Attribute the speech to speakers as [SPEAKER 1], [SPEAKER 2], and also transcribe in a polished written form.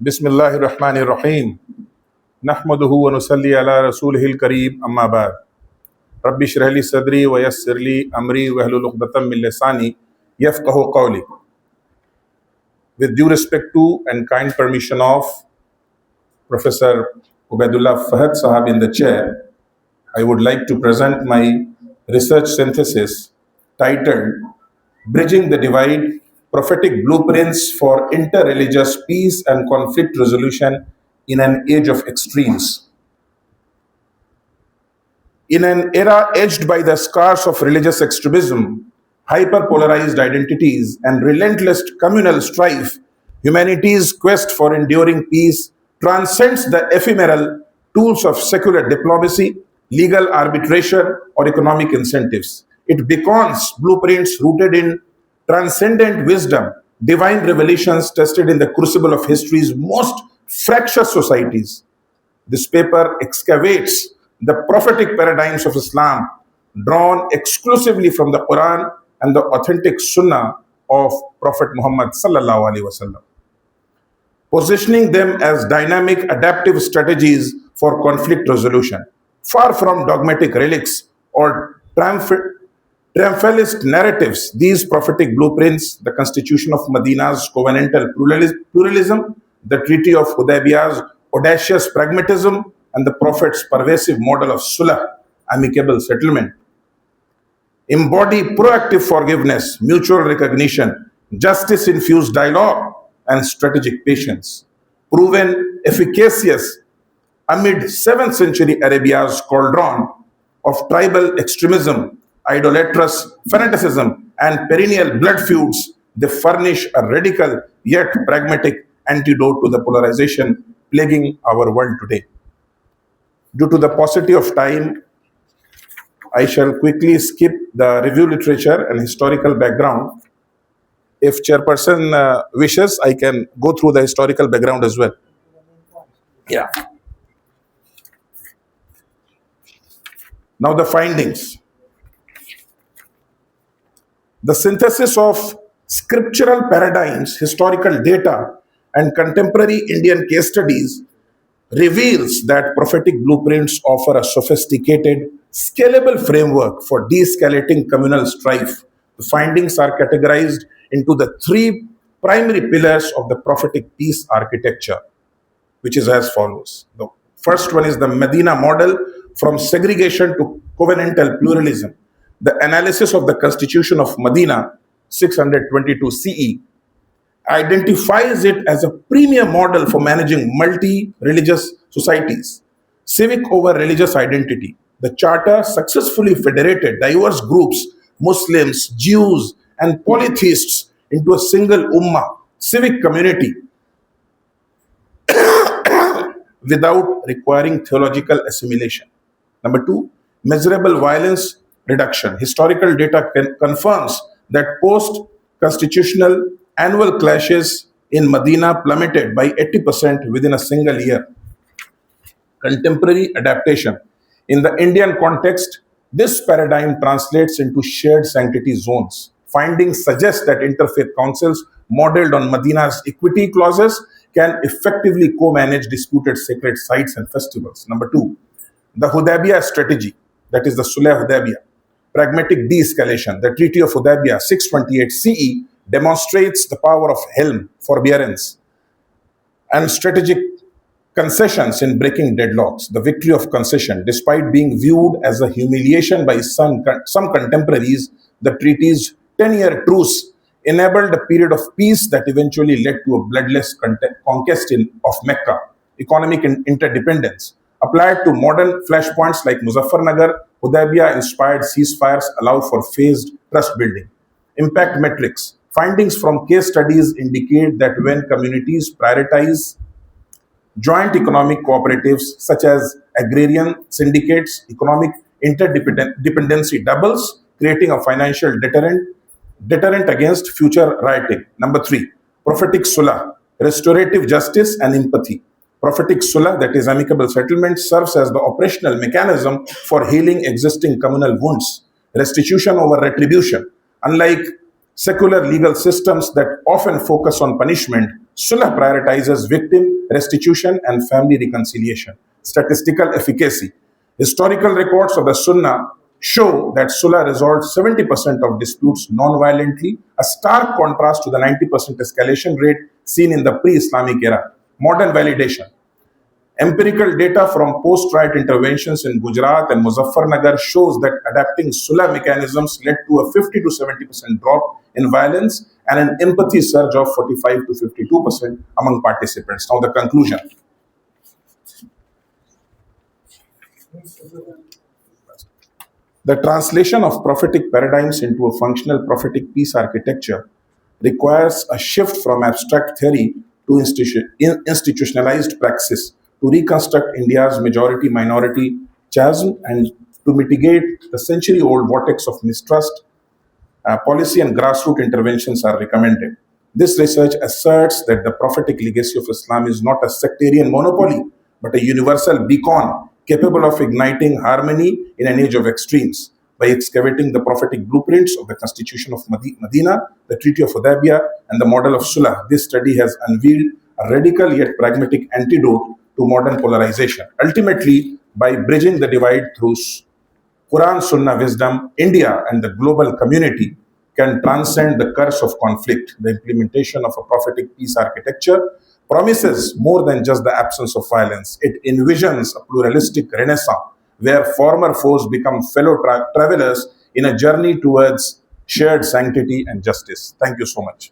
[SPEAKER 1] बिस्मिल्लाहिर रहमानिर रहीम नहमदुहु व नुसल्ली अला रसूलिहिल करीम अम्मा बाद रब्बि इश्रह ली सदरी व यस्सिर ली अमरी वहलुल उक़दतम मिन लिसानी यफ़क़हू क़ौली. With due respect to and kind permission of Professor Ubaidullah Fahad Sahab in the chair, I would like to present my research synthesis titled Bridging the Divide: Prophetic Blueprints for Interreligious Peace and Conflict Resolution in an Age of Extremes. In an era edged by the scars of religious extremism, hyperpolarized identities, and relentless communal strife, humanity's quest for enduring peace transcends the ephemeral tools of secular diplomacy, legal arbitration, or economic incentives. It beckons blueprints rooted in transcendent wisdom, divine revelations tested in the crucible of history's most fractious societies. This paper excavates the prophetic paradigms of Islam, drawn exclusively from the Quran and the authentic Sunnah of Prophet Muhammad sallallahu alaihi wasallam, positioning them as dynamic, adaptive strategies for conflict resolution. Far from dogmatic relics or triumphalist narratives, these prophetic blueprints, the Constitution of Medina's covenantal pluralism, the Treaty of Hudaybiyah's audacious pragmatism, and the Prophet's pervasive model of sulah, amicable settlement, embody proactive forgiveness, mutual recognition, justice-infused dialogue, and strategic patience, proven efficacious amid 7th century Arabia's cauldron of tribal extremism, idolatrous fanaticism, and perennial blood feuds. They furnish a radical yet pragmatic antidote to the polarization plaguing our world today. Due to the paucity of time, I shall quickly skip the review literature and historical background. If chairperson wishes, I can go through the historical background as well. Yeah. Now the findings. The synthesis of scriptural paradigms, historical data, and contemporary Indian case studies reveals that prophetic blueprints offer a sophisticated, scalable framework for de-escalating communal strife. The findings are categorized into the 3 primary pillars of the prophetic peace architecture, which is as follows. The first one is the Medina model, from segregation to covenantal pluralism. The analysis of the Constitution of Medina, 622 CE, identifies it as a premier model for managing multi-religious societies, civic over religious identity. The charter successfully federated diverse groups, Muslims, Jews, and polytheists, into a single ummah, civic community, without requiring theological assimilation. Number 2, measurable violence reduction. Historical data confirms that post-constitutional annual clashes in Medina plummeted by 80% within a single year. Contemporary adaptation. In the Indian context, this paradigm translates into shared sanctity zones. Findings suggest that interfaith councils modeled on Medina's equity clauses can effectively co-manage disputed sacred sites and festivals. Number 2, the Hudaybiyah strategy, that is the Sulh Hudaybiyah, pragmatic de-escalation. The Treaty of Hudaybiyah, 628 CE, demonstrates the power of helm, forbearance, and strategic concessions in breaking deadlocks. The victory of concession, despite being viewed as a humiliation by some contemporaries, the treaty's 10-year truce enabled a period of peace that eventually led to a bloodless conquest of Mecca. Economic interdependence. Applied to modern flashpoints like Muzaffarnagar, Hudaybiyah-inspired ceasefires allow for phased trust building. Impact metrics. Findings from case studies indicate that when communities prioritize joint economic cooperatives such as agrarian syndicates, economic interdependency doubles, creating a financial deterrent against future rioting. Number 3, prophetic sulah, restorative justice and empathy. Prophetic sulah, that is amicable settlement, serves as the operational mechanism for healing existing communal wounds. Restitution over retribution. Unlike secular legal systems that often focus on punishment, Sulah prioritizes victim restitution and family reconciliation. Statistical efficacy. Historical records of the Sunnah show that Sulah resolved 70% of disputes non-violently, a stark contrast to the 90% escalation rate seen in the pre-Islamic era. Modern validation. Empirical data from post-riot interventions in Gujarat and Muzaffarnagar shows that adapting Sulah mechanisms led to a 50 to 70% drop in violence and an empathy surge of 45 to 52% among participants. Now, the conclusion. The translation of prophetic paradigms into a functional prophetic peace architecture requires a shift from abstract theory to institutionalized praxis to reconstruct India's majority minority chasm and to mitigate the century old vortex of mistrust. Policy and grassroots interventions are recommended. This research asserts that the prophetic legacy of Islam is not a sectarian monopoly, but a universal beacon capable of igniting harmony in an age of extremes. By excavating the prophetic blueprints of the Constitution of Medina, the Treaty of Hudaybiyah, and the model of Sulah, this study has unveiled a radical yet pragmatic antidote to modern polarization. Ultimately, by bridging the divide through Quran, Sunnah, wisdom, India, and the global community can transcend the curse of conflict. The implementation of a prophetic peace architecture promises more than just the absence of violence. It envisions a pluralistic renaissance where former foes become fellow travelers in a journey towards shared sanctity and justice. Thank you so much.